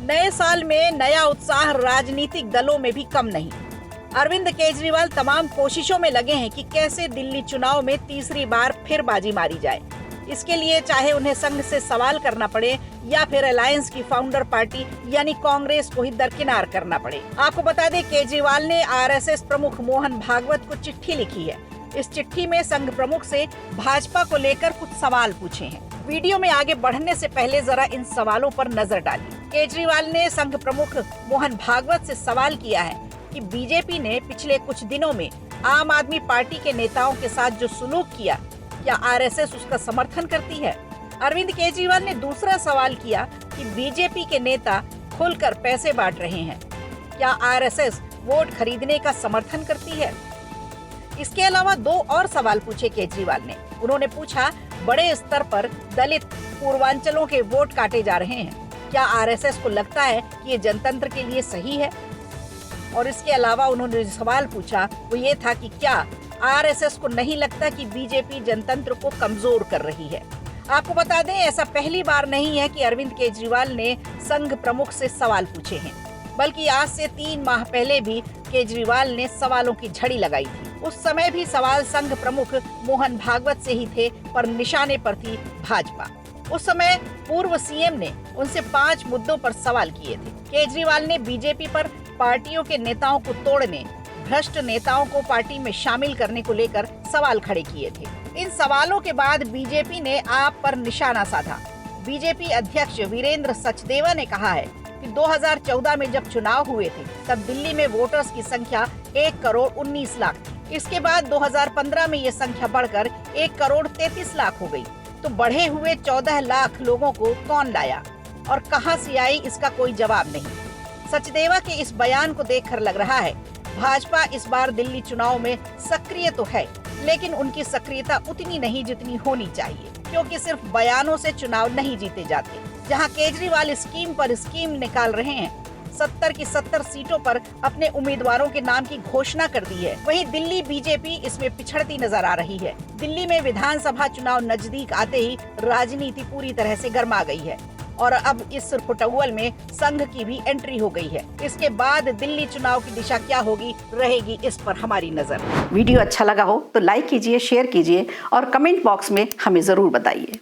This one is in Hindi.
नए साल में नया उत्साह राजनीतिक दलों में भी कम नहीं। अरविंद केजरीवाल तमाम कोशिशों में लगे हैं कि कैसे दिल्ली चुनाव में तीसरी बार फिर बाजी मारी जाए। इसके लिए चाहे उन्हें संघ से सवाल करना पड़े या फिर अलायंस की फाउंडर पार्टी यानी कांग्रेस को ही दरकिनार करना पड़े। आपको बता दें, केजरीवाल ने आरएसएस प्रमुख मोहन भागवत को चिट्ठी लिखी है। इस चिट्ठी में संघ प्रमुख से भाजपा को लेकर कुछ सवाल पूछे हैं। वीडियो में आगे बढ़ने से पहले जरा इन सवालों पर नजर डालिए। केजरीवाल ने संघ प्रमुख मोहन भागवत से सवाल किया है कि बीजेपी ने पिछले कुछ दिनों में आम आदमी पार्टी के नेताओं के साथ जो सुलूक किया, क्या आरएसएस उसका समर्थन करती है। अरविंद केजरीवाल ने दूसरा सवाल किया कि बीजेपी के नेता खुलकर पैसे बांट रहे हैं, क्या आरएसएस वोट खरीदने का समर्थन करती है। इसके अलावा दो और सवाल पूछे केजरीवाल ने। उन्होंने पूछा, बड़े स्तर पर दलित पूर्वांचलों के वोट काटे जा रहे हैं, क्या आरएसएस को लगता है कि ये जनतंत्र के लिए सही है। और इसके अलावा उन्होंने जो सवाल पूछा वो ये था कि क्या आरएसएस को नहीं लगता कि बीजेपी जनतंत्र को कमजोर कर रही है। आपको बता दें, ऐसा पहली बार नहीं है कि अरविंद केजरीवाल ने संघ प्रमुख से सवाल पूछे हैं, बल्कि आज से 3 माह पहले भी केजरीवाल ने सवालों की झड़ी लगाई थी। उस समय भी सवाल संघ प्रमुख मोहन भागवत से ही थे, पर निशाने पर थी भाजपा। उस समय पूर्व सीएम ने उनसे 5 मुद्दों पर सवाल किए थे। केजरीवाल ने बीजेपी पर पार्टियों के नेताओं को तोड़ने, भ्रष्ट नेताओं को पार्टी में शामिल करने को लेकर सवाल खड़े किए थे। इन सवालों के बाद बीजेपी ने आप पर निशाना साधा। बीजेपी अध्यक्ष वीरेंद्र सचदेवा ने कहा है कि 2014 में जब चुनाव हुए थे तब दिल्ली में वोटर्स की संख्या 1 करोड़ 19 लाख थी। इसके बाद 2015 में ये संख्या बढ़कर 1 करोड़ 33 लाख हो गई। तो बढ़े हुए 14 लाख लोगों को कौन लाया और कहां से आई, इसका कोई जवाब नहीं। सचदेवा के इस बयान को देखकर लग रहा है भाजपा इस बार दिल्ली चुनाव में सक्रिय तो है, लेकिन उनकी सक्रियता उतनी नहीं जितनी होनी चाहिए, क्योंकि सिर्फ बयानों से चुनाव नहीं जीते जाते। जहां केजरीवाल स्कीम पर स्कीम निकाल रहे हैं, 70 की 70 सीटों पर अपने उम्मीदवारों के नाम की घोषणा कर दी है, वहीं दिल्ली बीजेपी इसमें पिछड़ती नजर आ रही है। दिल्ली में विधानसभा चुनाव नजदीक आते ही राजनीति पूरी तरह से गर्मा गई है और अब इस फुटबॉल में संघ की भी एंट्री हो गई है। इसके बाद दिल्ली चुनाव की दिशा क्या होगी रहेगी, इस पर हमारी नजर। वीडियो अच्छा लगा हो तो लाइक कीजिए, शेयर कीजिए और कमेंट बॉक्स में हमें जरूर बताइए।